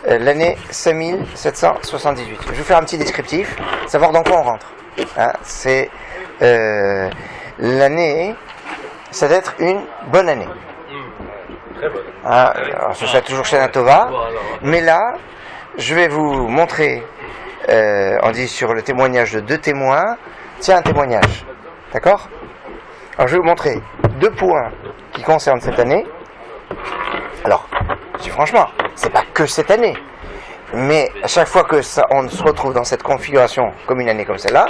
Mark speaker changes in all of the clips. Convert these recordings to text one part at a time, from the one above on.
Speaker 1: l'année 5778. Je vais vous faire un petit descriptif, savoir dans quoi on rentre. Hein, c'est l'année, ça doit être une bonne année.
Speaker 2: Très bonne.
Speaker 1: Hein, alors, ce sera toujours Shana Tova, mais là, je vais vous montrer, on dit sur le témoignage de 2 témoins, tiens un témoignage, d'accord? Alors je vais vous montrer 2 points qui concernent cette année. Alors, je dis franchement, c'est pas que cette année, mais à chaque fois que on se retrouve dans cette configuration comme une année comme celle-là,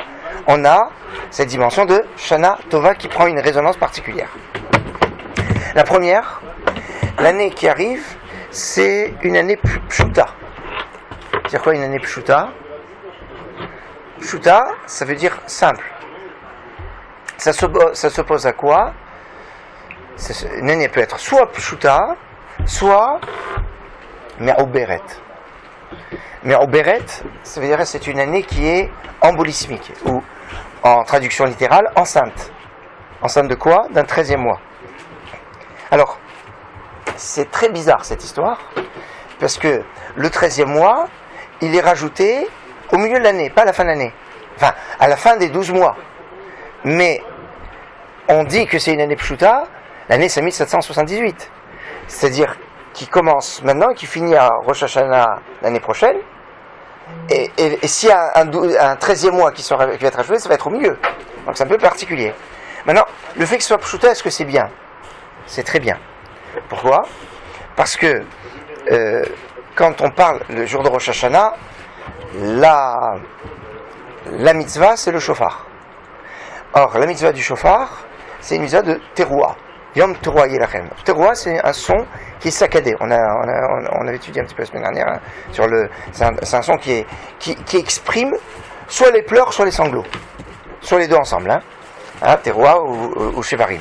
Speaker 1: on a cette dimension de Shana Tova qui prend une résonance particulière. La première, l'année qui arrive, c'est une année Pshuta. C'est quoi une année Pshuta? Pshuta, ça veut dire simple. Ça s'oppose à quoi? Une année peut être soit Pshuta, soit Me'oberet. Me'oberet, ça veut dire que c'est une année qui est embolismique, ou en traduction littérale, enceinte. Enceinte de quoi? D'un 13e mois. Alors, c'est très bizarre cette histoire, parce que le 13e mois, il est rajouté au milieu de l'année, pas à la fin de l'année. Enfin, à la fin des 12 mois. Mais on dit que c'est une année Pshuta, l'année 5778. C'est-à-dire qui commence maintenant et qui finit à Rosh Hashanah l'année prochaine. Et s'il y a un 13e mois qui va être ajouté, ça va être au milieu. Donc c'est un peu particulier. Maintenant, le fait que ce soit Pshuta, est-ce que c'est bien? C'est très bien. Pourquoi? Parce que quand on parle le jour de Rosh Hashanah, la mitzvah, c'est le shofar. Or, la mitzvah du shofar, c'est une mitzvah de teroua. Yom teroua yelachem. Teroua, c'est un son qui est saccadé. On avait étudié un petit peu la semaine dernière hein, sur c'est un son qui exprime soit les pleurs, soit les sanglots. Soit les deux ensemble. Hein, teroua ou shevarim.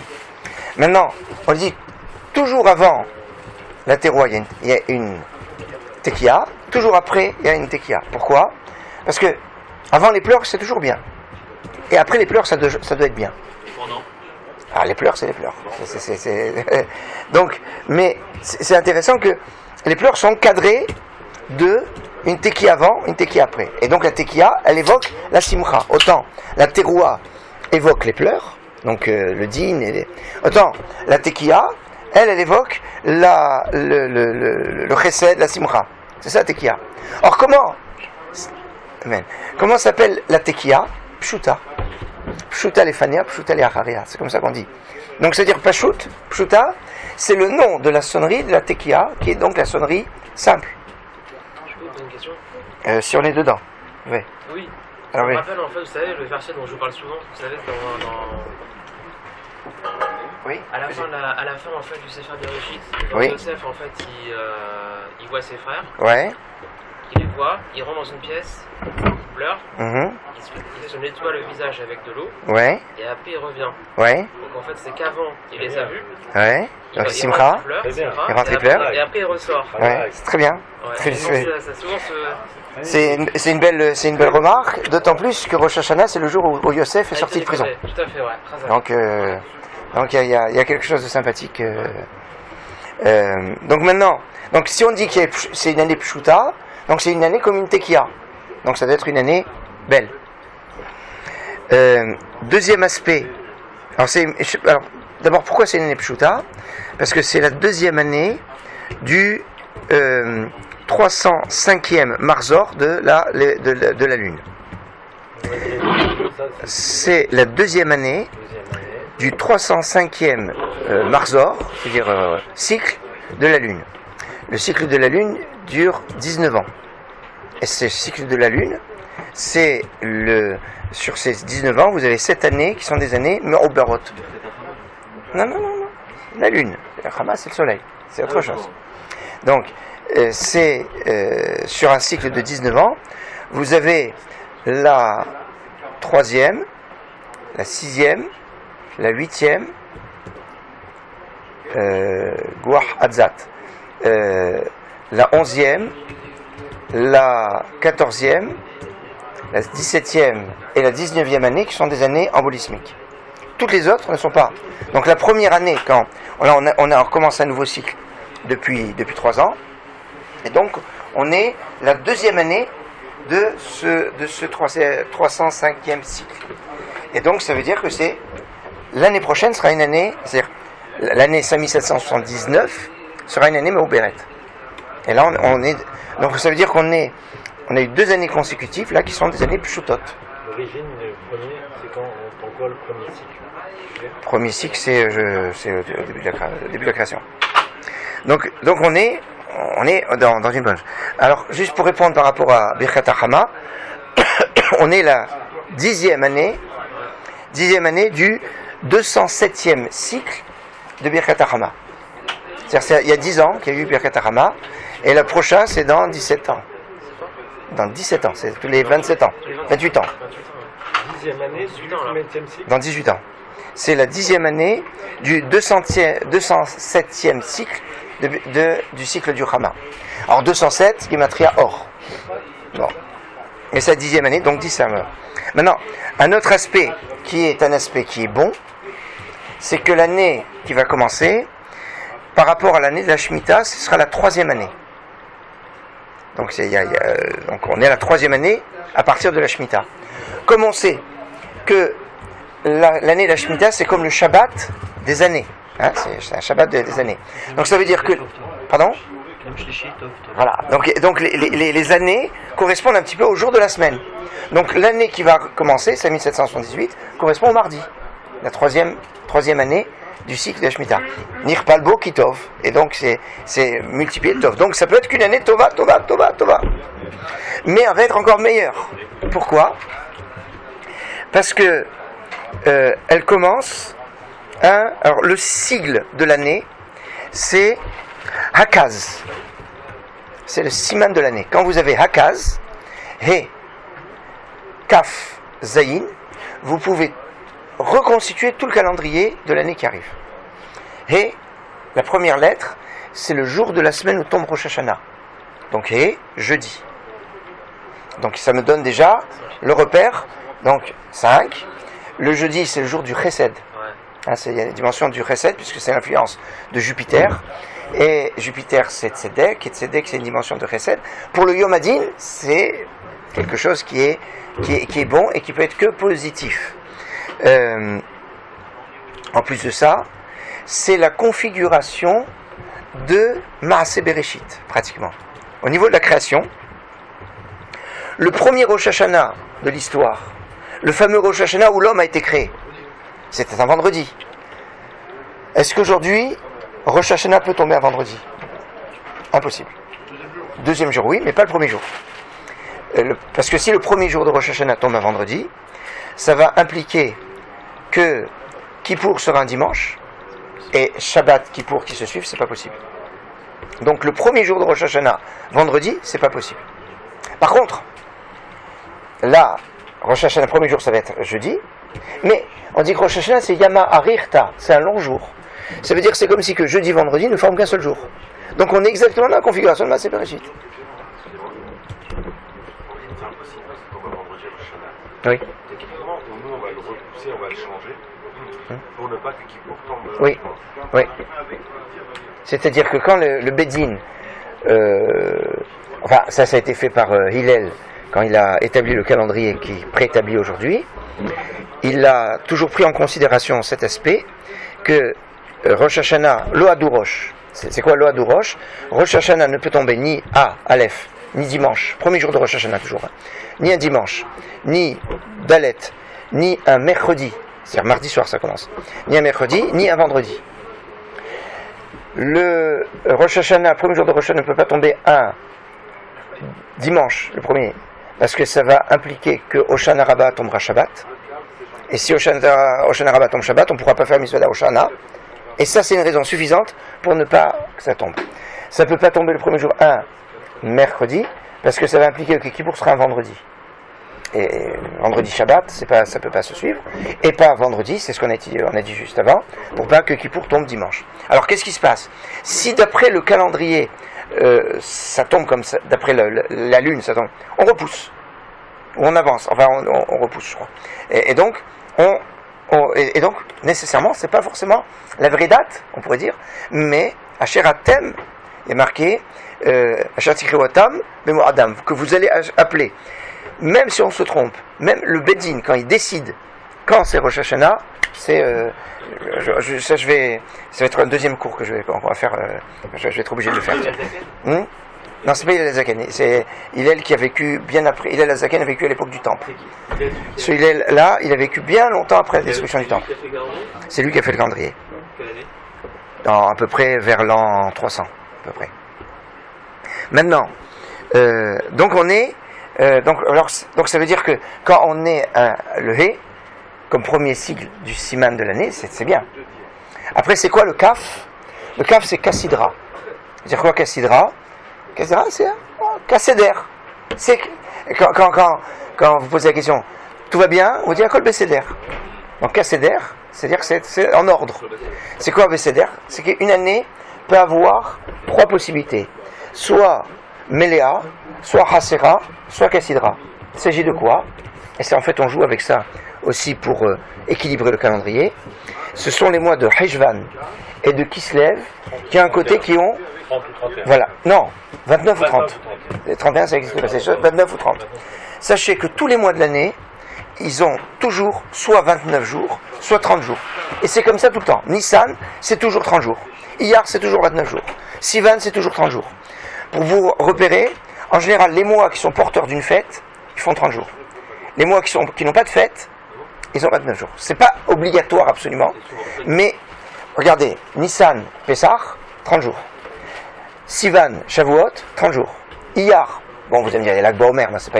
Speaker 1: Maintenant, on dit toujours avant la teroua, il y a une tekiya. Toujours après, il y a une tekiya. Pourquoi? Parce que avant les pleurs, c'est toujours bien. Et après les pleurs, ça doit être bien. Ah, les pleurs, c'est les pleurs. Donc, mais c'est intéressant que les pleurs sont cadrées de une tekiya avant, une tekiya après. Et donc la tekiya, elle évoque la simcha. Autant la teroua évoque les pleurs, donc le din, autant la tekiya, elle évoque le chesed, la simcha. C'est ça la tekiya. Or comment s'appelle la tekiya? Pshuta. Pshuta lefania, Pshuta leacharia. C'est comme ça qu'on dit. Donc c'est-à-dire Pashut, Pshuta, c'est le nom de la sonnerie de la tekiya, qui est donc la sonnerie simple.
Speaker 2: Je peux vous poser une question?
Speaker 1: Si on est dedans. Oui.
Speaker 2: Oui.
Speaker 1: Alors,
Speaker 2: Je me rappelle en fait, vous savez, le verset dont je vous parle souvent, vous savez,
Speaker 1: Oui.
Speaker 2: à la fin en fait du Sefer Bereshit, quand
Speaker 1: Oui.
Speaker 2: Yosef en fait il voit ses frères,
Speaker 1: Ouais.
Speaker 2: il les voit, il rentre dans une pièce, il pleure,
Speaker 1: Mhm.
Speaker 2: il se nettoie le visage avec de l'eau,
Speaker 1: Ouais.
Speaker 2: et après il revient.
Speaker 1: Ouais.
Speaker 2: Donc en fait c'est qu'avant il les a vus,
Speaker 1: Ouais. Donc
Speaker 2: il
Speaker 1: simcha.
Speaker 2: rentre, il pleure,
Speaker 1: Il rentre, il pleure.
Speaker 2: et après il ressort.
Speaker 1: Ouais. C'est très bien.
Speaker 2: Ouais.
Speaker 1: Très-
Speaker 2: Et donc, ça souvent
Speaker 1: C'est une belle remarque, d'autant plus que Rosh Hashanah, c'est le jour où Yosef est sorti de prison.
Speaker 2: Tout à fait, ouais. Très bien.
Speaker 1: Donc il y a quelque chose de sympathique. Donc maintenant, donc si on dit que c'est une année Pshuta, donc c'est une année comme une tekiya. Donc ça doit être une année belle. Deuxième aspect. Alors d'abord, pourquoi c'est une année Pshuta? Parce que c'est la deuxième année du 305e Marzor de la Lune. C'est la deuxième année du 305e Marzor, c'est-à-dire cycle de la Lune. Le cycle de la Lune dure 19 ans. Et ce cycle de la Lune, sur ces 19 ans, vous avez 7 années qui sont des années Me'oberot. Non. La Lune. Le Hamas, c'est le Soleil. C'est autre chose. Donc, c'est sur un cycle de 19 ans, vous avez la 3e, la 6e, la 8e, Guah Hadzat, la 11e, la 14e, la 17e et la 19e année qui sont des années embolismiques. Toutes les autres ne sont pas. Donc la première année, quand on recommence un nouveau cycle depuis 3 ans, Et donc, on est la deuxième année de ce 305e cycle. Et donc, ça veut dire que l'année prochaine sera une année, c'est-à-dire l'année 5779 sera une année Maouberet. Et là, on est, donc ça veut dire qu'on a eu 2 années consécutives là qui sont des années Pshutot.
Speaker 3: L'origine du premier, c'est quand on voit le premier cycle.
Speaker 1: Premier cycle, c'est le début de la création. Donc on est dans une bonne. Alors, juste pour répondre par rapport à Birkat HaChama, on est la 10e année du 207e cycle de Birkat HaChama. C'est-à-dire, il y a 10 ans qu'il y a eu Birkat HaChama, et le prochain, c'est dans 17 ans. Dans 17 ans, c'est tous les 27 ans, 28 ans.
Speaker 3: 10e année du 20e cycle.
Speaker 1: Dans 18 ans. C'est la 10e année du 207e cycle du cycle du Hama. Alors 207, Gematria Or. Bon. Et c'est la 10e année, donc 10 ans. Maintenant, un autre aspect qui est bon, c'est que l'année qui va commencer, par rapport à l'année de la Shemitah, ce sera la 3e année. Donc, donc on est à la 3e année à partir de la Shemitah. Comme on sait que l'année de la Shemitah, c'est comme le Shabbat des années. Hein, c'est un Shabbat des années. Donc ça veut dire que... Pardon ? Voilà. Donc les années correspondent un petit peu au jour de la semaine. Donc l'année qui va commencer, c'est 1778, correspond au mardi. La troisième année du cycle de la Shemitah. Nirpalbo Kitov. Et donc c'est multiplié de Tov. Donc ça peut être qu'une année Tova. Mais elle va être encore meilleure. Pourquoi ? Parce que elle commence... alors le sigle de l'année, c'est Hakaz. C'est le siman de l'année. Quand vous avez Hakaz, He, Kaf, Zayin, vous pouvez reconstituer tout le calendrier de l'année qui arrive. He, la première lettre, c'est le jour de la semaine où tombe Rosh Hashanah. Donc He, jeudi. Donc ça me donne déjà le repère. Donc 5. Le jeudi, c'est le jour du Chesed. Hein, il y a la dimension du Chesed, puisque c'est l'influence de Jupiter. Et Jupiter, c'est Tzedek. Et Tzedek, c'est une dimension de Chesed. Pour le Yom Hadin, c'est quelque chose qui est bon et qui peut être que positif. En plus de ça, c'est la configuration de Maaseh Bereshit, pratiquement. Au niveau de la création, le premier Rosh Hashanah de l'histoire, le fameux Rosh Hashanah où l'homme a été créé, c'était un vendredi. Est-ce qu'aujourd'hui, Rosh Hashanah peut tomber un vendredi ? Impossible. Deuxième jour, oui, mais pas le premier jour. Parce que si le premier jour de Rosh Hashanah tombe un vendredi, ça va impliquer que Kippour sera un dimanche, et Shabbat, Kippour qui se suivent, c'est pas possible. Donc le premier jour de Rosh Hashanah, vendredi, c'est pas possible. Par contre, là, Rosh Hashanah, le premier jour, ça va être jeudi, mais on dit que Rosh Hashanah, c'est Yama Arirta, c'est un long jour. Ça veut dire que c'est comme si que jeudi, vendredi ne forment qu'un seul jour. Donc on est exactement dans la configuration de Maaseh Bereshit. Oui.
Speaker 3: Techniquement, nous, on va le repousser, on va le changer, pour ne pas que Kippour tombe.
Speaker 1: Oui, oui. C'est-à-dire que quand le Bedin, enfin, ça a été fait par Hillel, quand il a établi le calendrier qui est préétabli aujourd'hui, il a toujours pris en considération cet aspect que Rosh Hashanah, Lo Hadou Rosh, c'est quoi Lo Hadou Rosh ? Rosh Hashanah ne peut tomber ni à Aleph, ni dimanche, premier jour de Rosh Hashanah toujours, ni un dimanche, ni Dalet, ni un mercredi, c'est-à-dire mardi soir ça commence, ni un mercredi, ni un vendredi. Le Rosh Hashanah, premier jour de Rosh Hashanah, ne peut pas tomber un dimanche, le premier, parce que ça va impliquer que Hoshana Rabbah tombera Shabbat, et si Hoshana Rabbah tombe Shabbat, on ne pourra pas faire Mitzvah d'Hoshana, et ça c'est une raison suffisante pour ne pas que ça tombe. Ça ne peut pas tomber le premier jour un mercredi, parce que ça va impliquer que Kippour sera un vendredi. Et vendredi Shabbat, ça peut pas se suivre. Et pas vendredi, c'est ce qu'on a dit juste avant, pour pas que Kippour tombe dimanche. Alors qu'est-ce qui se passe ? Si d'après le calendrier, ça tombe comme ça, d'après la lune, ça tombe, on repousse. Ou on avance, enfin on repousse, je crois. Et donc, nécessairement, c'est pas forcément la vraie date, on pourrait dire, mais Asher Atem il y a marqué Ashatikrewatam Memo Adam, que vous allez appeler. Même si on se trompe, même le Beddin, quand il décide quand c'est Rosh Hashanah, c'est. Ça va être un deuxième cours qu'on va faire. Je vais être obligé de le faire. Non, c'est pas Hillel Azaken, c'est Hillel qui a vécu bien après. Hillel Azaken a vécu à l'époque du Temple. Ce Hillel là, il a vécu bien longtemps après la destruction du Temple. C'est lui qui a fait le calendrier. À peu près vers l'an 300, à peu près. Maintenant, donc on est, donc ça veut dire que quand on est le He, comme premier sigle du Siman de l'année, c'est bien. Après, c'est quoi le Kaf? Le Kaf, c'est Kassidra. C'est-à-dire quoi Kassidra? Kassidra, c'est Kasseder. C'est quand vous posez la question, tout va bien, vous dites Kol Beseder. Donc Kasseder, c'est-à-dire que c'est en ordre. C'est quoi Beseder? C'est qu'une année peut avoir trois possibilités. Soit Melea, soit Hasera, soit Kassidra. Il s'agit de quoi? Et c'est en fait, on joue avec ça aussi pour équilibrer le calendrier. Ce sont les mois de Heshvan et de Kislev qui a un côté qui ont
Speaker 3: 30 ou 31.
Speaker 1: Voilà, non, 29 ou 30. 31 ça existe pas, c'est 29 ou 30. Sachez que tous les mois de l'année, ils ont toujours soit 29 jours, soit 30 jours. Et c'est comme ça tout le temps. Nissan, c'est toujours 30 jours. Iyar, c'est toujours 29 jours. Sivan, c'est toujours 30 jours. Pour vous repérer, en général, les mois qui sont porteurs d'une fête, ils font 30 jours. Les mois qui n'ont pas de fête, ils ont 29 jours. C'est pas obligatoire absolument, mais regardez, Nissan, Pessah, 30 jours. Sivan, Shavuot, 30 jours. Iyar, bon vous allez me dire, il y a l'Ag Baomer, mais c'est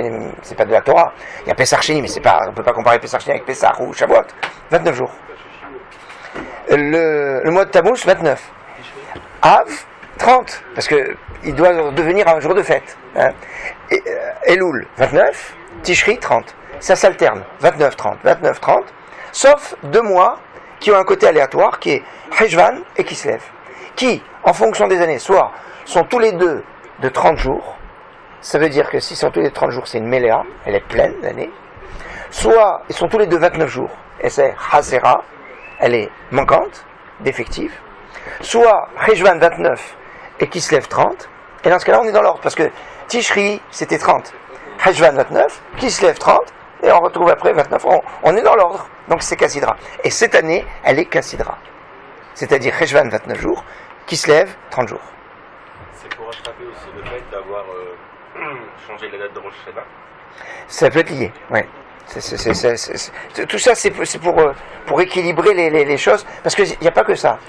Speaker 1: pas de la Torah. Il y a Pessah Sheni, mais on peut pas comparer Pessah Sheni avec Pessah ou Shavuot. 29 jours. Le mois de Tammuz, 29. Av, 30, parce que il doit devenir un jour de fête. Hein. Elul, 29. Tishri, 30. Ça s'alterne, 29, 30, 29, 30, sauf 2 mois qui ont un côté aléatoire, qui est Heshvan et Kislev, qui, en fonction des années, soit sont tous les deux de 30 jours, ça veut dire que s'ils sont tous les 30 jours, c'est une Méléa, elle est pleine l'année, soit ils sont tous les deux 29 jours, et c'est Hasera, elle est manquante, défective, soit Heshvan 29 et Kislev 30, et dans ce cas-là, on est dans l'ordre, parce que Tishri, c'était 30, Heshvan 29, Kislev 30, et on retrouve après 29. On est dans l'ordre. Donc c'est Kassidra. Et cette année, elle est Kassidra. C'est-à-dire Heshvan 29 jours, Kislev 30 jours.
Speaker 3: C'est pour rattraper aussi le fait d'avoir changé la date de Rosh Hashanah.
Speaker 1: Ça peut être lié, oui. Tout ça, c'est pour équilibrer les choses. Parce qu'il n'y a pas que ça.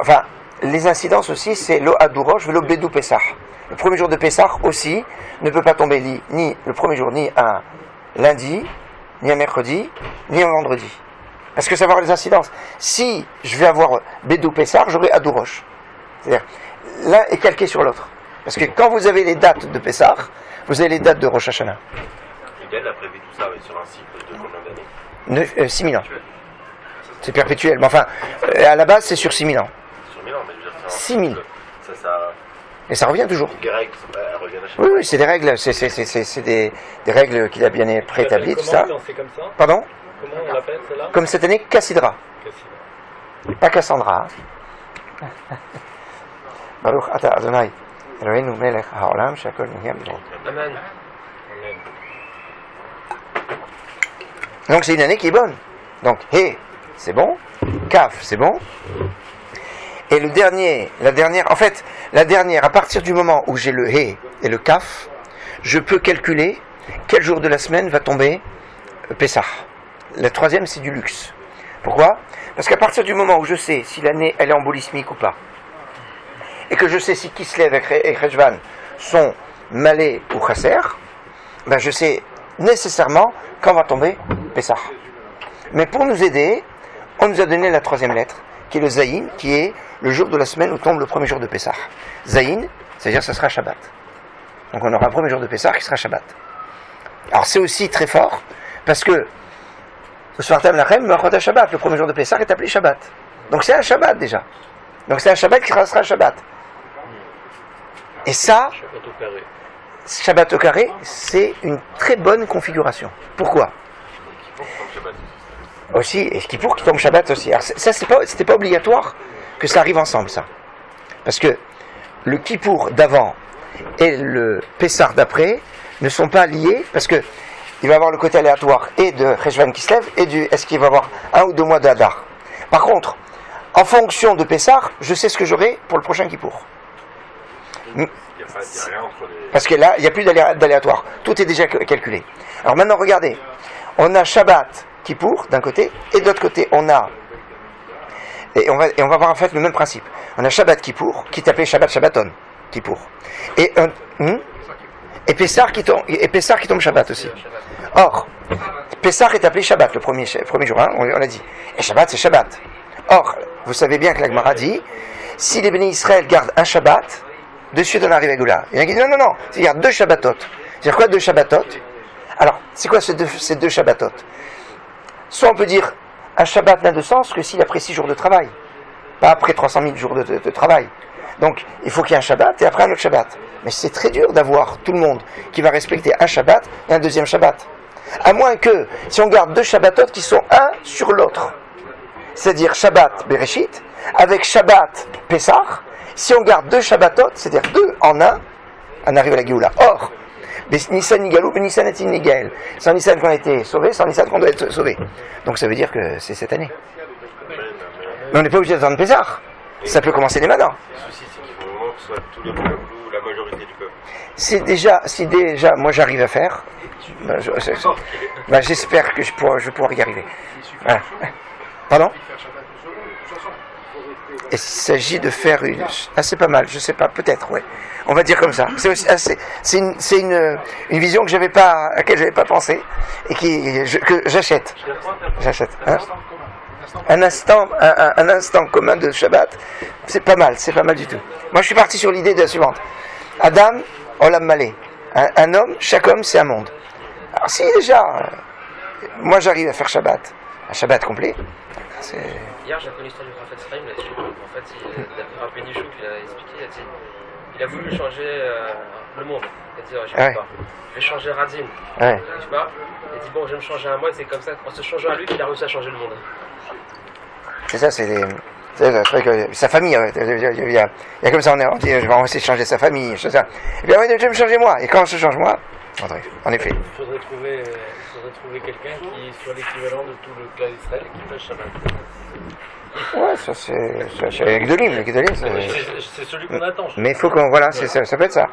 Speaker 1: Enfin, les incidences aussi, c'est l'O Adourosh, l'O Bedou Pessah. Le premier jour de Pessah aussi ne peut pas tomber ni le premier jour, ni un lundi, ni un mercredi, ni un vendredi. Parce que ça va avoir des incidences. Si je vais avoir Bédou Pessar, j'aurai Adouroche. C'est-à-dire, l'un est calqué sur l'autre. Parce que quand vous avez les dates de Pessar, vous avez les dates de Rosh Hashanah.
Speaker 3: Miguel a prévu tout ça sur un cycle de combien d'années?
Speaker 1: 6 000 ans. C'est perpétuel. Mais enfin, à la base, c'est sur 6 000 ans.
Speaker 3: Sur 1000 ans, mais je veux dire,
Speaker 1: 6 000.
Speaker 3: Ça...
Speaker 1: Et ça revient toujours.
Speaker 3: Les règles, elles reviennent à chaque
Speaker 1: Oui, c'est des règles, c'est des règles qu'il a bien préétablies, tout ça.
Speaker 4: Comment on fait comme ça?
Speaker 1: Pardon?
Speaker 4: Comment on l'appelle celle-là?
Speaker 1: Comme cette année, Kassidra. Pas Cassandra. Baruch ata Adonai, Eloheinu melech haolam shakol nihya b'doro.
Speaker 2: Amen.
Speaker 1: Donc c'est une année qui est bonne. Donc He, c'est bon. Kaf, c'est bon. Et la dernière, à partir du moment où j'ai le He et le Kaf, je peux calculer quel jour de la semaine va tomber Pessah. La troisième, c'est du luxe. Pourquoi? Parce qu'à partir du moment où je sais si l'année elle est embolismique ou pas, et que je sais si Kislev et Heshvan sont Malé ou Chasser, ben je sais nécessairement quand va tomber Pessah. Mais pour nous aider, on nous a donné la troisième lettre, qui est le Zayin, qui est le jour de la semaine où tombe le premier jour de Pessah. Zayin, c'est-à-dire que ça sera Shabbat. Donc on aura un premier jour de Pessah qui sera Shabbat. Alors c'est aussi très fort, parce que le Svartam Lachem, Shabbat, le premier jour de Pessah est appelé Shabbat. Donc c'est un Shabbat déjà. Donc c'est un Shabbat qui sera Shabbat. Et ça, Shabbat au carré, c'est une très bonne configuration. Pourquoi? Aussi, et ce qui pour qui tombe Shabbat aussi. Alors ça, c'était pas obligatoire que ça arrive ensemble, ça. Parce que le Kippour d'avant et le Pessar d'après ne sont pas liés parce que il va avoir le côté aléatoire et de Cheshvan qui se lève et du est-ce qu'il va avoir 1 ou 2 mois d'Adar. Par contre, en fonction de Pessar, je sais ce que j'aurai pour le prochain Kippour.
Speaker 3: Il n'y a rien entre les...
Speaker 1: Parce que là, il n'y a plus d'aléatoire. Tout est déjà calculé. Alors maintenant, regardez. On a Shabbat Kippour d'un côté, et de l'autre côté, on a... Et on va voir en fait le même principe. On a Shabbat Kippour, qui est appelé Shabbat Shabbaton Kippour. Et Pessar qui tombe Shabbat aussi. Or, Pessar est appelé Shabbat le premier jour, hein, on l'a dit. Et Shabbat, c'est Shabbat. Or, vous savez bien que la Gemara dit, si les bénis Israël gardent un Shabbat, dessus dans la Rivagoula. Il y en a qui disent non, il y a 2 Shabbatot. C'est-à-dire quoi 2 Shabbatot? Alors, c'est quoi ces deux Shabbatot? Soit on peut dire, un Shabbat n'a de sens que s'il a pris 6 jours de travail, pas après 300 000 jours de travail. Donc, il faut qu'il y ait un Shabbat et après un autre Shabbat. Mais c'est très dur d'avoir tout le monde qui va respecter un Shabbat et un deuxième Shabbat. À moins que, si on garde 2 Shabbatot qui sont un sur l'autre, c'est-à-dire Shabbat Bereshit, avec Shabbat Pessah, si on garde 2 Shabbatot, c'est-à-dire 2 en un, on arrive à la Géoula. Or, Nissan Nigalou, Nissan Atin Nigael. Sans Nissan qu'on a été sauvé, sans Nissan qu'on doit être sauvé. Donc ça veut dire que c'est cette année. Mais on n'est pas obligé d'attendre Pessah. Ça peut commencer dès maintenant.
Speaker 3: Le souci, c'est qu'il faut vraiment que ce soit tout le peuple ou la majorité du peuple.
Speaker 1: Si déjà, moi j'arrive à faire, j'espère que je vais pouvoir y arriver. Voilà. Pardon? Et il s'agit de faire une... Ah, c'est pas mal, je sais pas, peut-être, ouais. On va dire comme ça. C'est une vision que à laquelle j'avais pas pensé et que j'achète. J'achète. Hein? Un instant commun de Shabbat, c'est pas mal du tout. Moi, je suis parti sur l'idée de la suivante. Adam, Olam Malé. Un homme, chaque homme, c'est un monde. Alors, si déjà, moi j'arrive à faire Shabbat, un Shabbat complet, c'est...
Speaker 2: Hier, j'ai appris l'histoire du prophète Sraim là-dessus. En fait, d'après Rabbi Nichou qui l'a expliqué, il a voulu changer le monde. C'est-à-dire, je sais pas, je vais changer Radzin.
Speaker 1: Ouais.
Speaker 2: Je sais pas. Il dit, bon, je vais me changer à moi, et c'est comme ça, en se changeant à lui, qu'il a réussi à changer le monde.
Speaker 1: C'est ça, c'est vrai que sa famille, il y a comme ça, on dit, je vais essayer de changer sa famille, ça. Et bien, oui, je vais me changer moi. Et quand on se change moi, en effet.
Speaker 4: Il faudrait trouver quelqu'un qui soit l'équivalent de tout le clan d'Israël et qui fasse Shabbat.
Speaker 1: Ouais, ça c'est avec Gdolim,
Speaker 4: c'est celui qu'on attend.
Speaker 1: Mais il faut qu'on, voilà, ça peut être ça.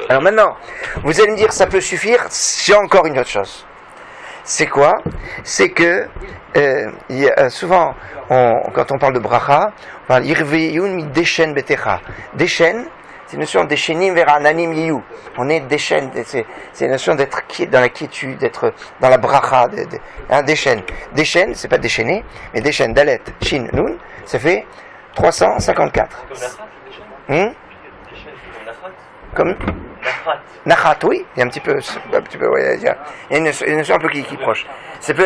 Speaker 1: Alors maintenant, vous allez me dire, ça peut suffire, j'ai encore une autre chose. C'est quoi? C'est que, souvent, quand on parle de bracha, on parle Irveyun mi deshen betecha. Deshen, c'est une notion deshenim vers ananim yiyu. On est deshen, c'est une notion d'être dans la quiétude, d'être dans la bracha, deshen. Deshen, c'est pas déchaîné, mais deshen, dalet, shin, nun, ça fait 354. Comme Nachat, oui, il y a un petit peu, ouais, il y a une notion un peu qui est proche. C'est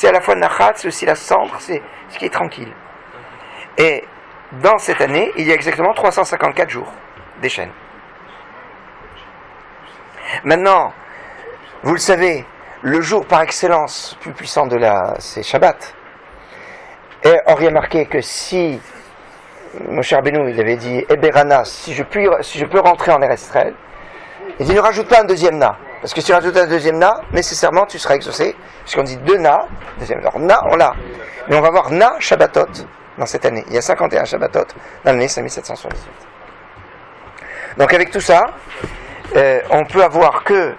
Speaker 1: à la fois Nachat, c'est aussi la cendre, c'est ce qui est tranquille. Et dans cette année, il y a exactement 354 jours des chaînes. Maintenant, vous le savez, le jour par excellence plus puissant c'est Shabbat. Et or, il y a marqué que si Moshe Rabbeinu, il avait dit Eberana, si je peux rentrer en Eretz Israël, il dit ne rajoute pas un deuxième na, parce que si tu rajoutes un deuxième na, nécessairement tu seras exaucé, puisqu'on dit 2 na, deuxième. Alors na, on l'a, mais on va voir na Shabbatot dans cette année. Il y a 51 Shabbatot dans l'année 5778. Donc avec tout ça, on peut avoir que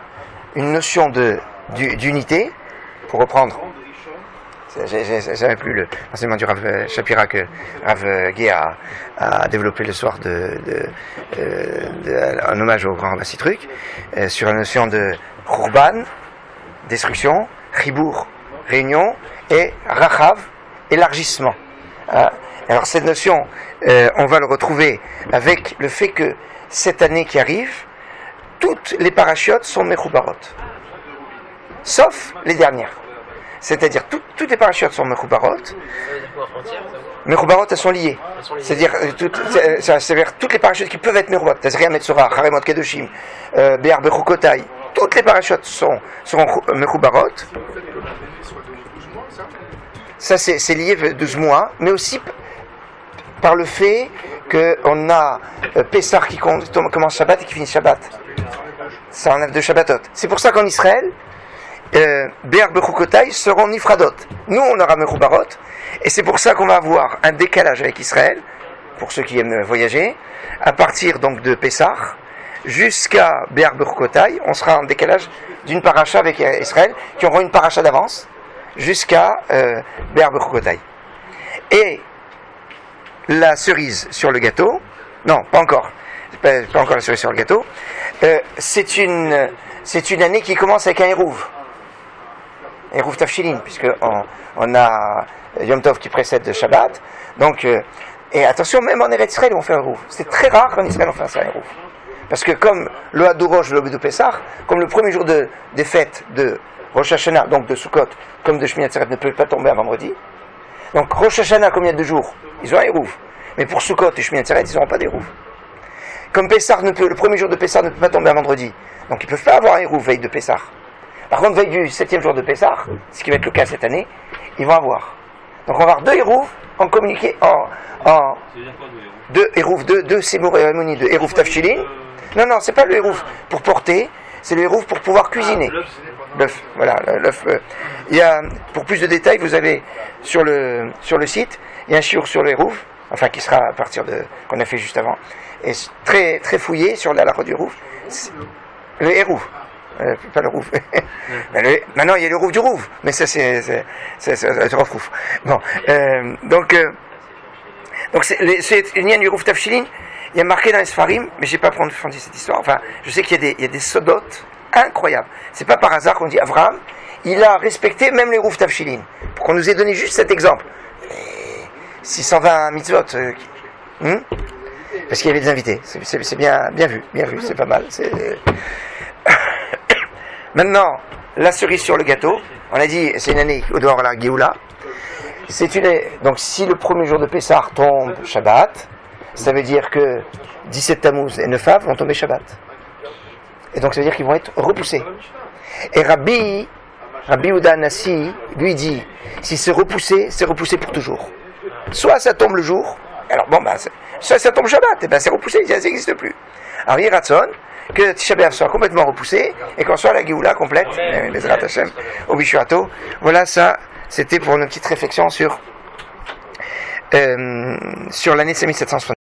Speaker 1: une notion d'unité, pour reprendre. J'avais plus l'enseignement du Rav Shapira que Rav Gué a développé le soir en hommage au grand Rabbi Truc, sur la notion de Khurban, destruction, Chibour, réunion, et Rachav, élargissement. Alors cette notion, on va le retrouver avec le fait que cette année qui arrive, toutes les parachutes sont Mechubarot, sauf les dernières. C'est-à-dire, toutes les parachutes sont Mechubarot.
Speaker 2: Ça veut dire quoi, entière, ça veut dire
Speaker 1: Mechubarot, elles sont liées. C'est-à-dire, toutes les parachutes qui peuvent être Mechubarot. Tazria Metzora, Haremot Kedoshim, Be'ar Bechukotai. Toutes les parachutes seront Mechubarot. Ça, c'est lié 12 mois, mais aussi par le fait qu'on a Pessah qui commence Shabbat et qui finit Shabbat. Ça enlève 2 Shabbatot. C'est pour ça qu'en Israël, Be'er Bechukotai seront Nifradot. Nous, on aura Mechubarot, et c'est pour ça qu'on va avoir un décalage avec Israël, pour ceux qui aiment voyager, à partir donc de Pessah jusqu'à Be'er Bechukotai, on sera en décalage d'une paracha avec Israël, qui auront une paracha d'avance, jusqu'à Be'er Bechukotai. Et la cerise sur le gâteau, non, pas encore la cerise sur le gâteau, c'est une année qui commence avec un Hérouv Tafshilin, puisque on a Yom Tov qui précède Shabbat, donc, et attention, même en Eretz Israël on fait un Hérouv. C'est très rare qu'en Israël on fasse un Hérouv, parce que comme le Hadourosh, le de Pessah, comme le premier jour des fêtes de Rosh Hashanah, donc de Sukkot, comme de Shmini Atzeret, ne peut pas tomber un vendredi, donc Rosh Hashanah, comme il y a 2 jours, ils ont un Hérouv, mais pour Sukkot et Shmini Atzeret, ils n'auront pas d'Hérouv. Comme Pessah le premier jour de Pessah ne peut pas tomber un vendredi, donc ils ne peuvent pas avoir un Hérouv veille de Pessah. Par contre, veille du 7e jour de Pessah, ce qui va être le cas cette année, ils vont avoir. Donc on va avoir 2 Hérouv en communiqué, en 2 Hérouv, 2 cérémonies de Hérouv Tafshilin. Non, c'est pas le Hérouv pour porter, c'est le Hérouv pour pouvoir cuisiner. L'œuf, voilà, l'œuf. Il y a, pour plus de détails, vous avez sur le site, il y a un shiur sur le Hérouv, enfin qui sera à partir de qu'on a fait juste avant, et très très fouillé sur la halakha du Hérouv. Le Hérouv. Pas le rouf. Maintenant, il y a le rouf du rouf, mais ça, c'est le rouf. Bon, donc c'est une ligne du rouf Tafshilin. Il y a marqué dans les Sfarim, mais j'ai pas approfondi cette histoire. Enfin, je sais qu'il y a des sodotes incroyables. C'est pas par hasard qu'on dit Avraham, il a respecté même les rouf Tafshilin. Pour qu'on nous ait donné juste cet exemple. 620 mitzvot. Parce qu'il y avait des invités. C'est bien vu, c'est pas mal. Maintenant, la cerise sur le gâteau, on a dit, c'est une année au dehors la Géoula. Donc, si le premier jour de Pessah tombe Shabbat, ça veut dire que 17 Tammuz et 9 Av vont tomber Shabbat. Et donc, ça veut dire qu'ils vont être repoussés. Et Rabbi Yehuda Hanassi, lui dit, si c'est repoussé pour toujours. Soit ça tombe le jour, alors bon, soit ça tombe Shabbat, et c'est repoussé, ça n'existe plus. Alors, il Ratson, que Tisha B'Av soit complètement repoussé et qu'on soit à la Géoula complète, Bezrat Hashem, au Bishuato. Voilà, ça, c'était pour une petite réflexion sur l'année 5760.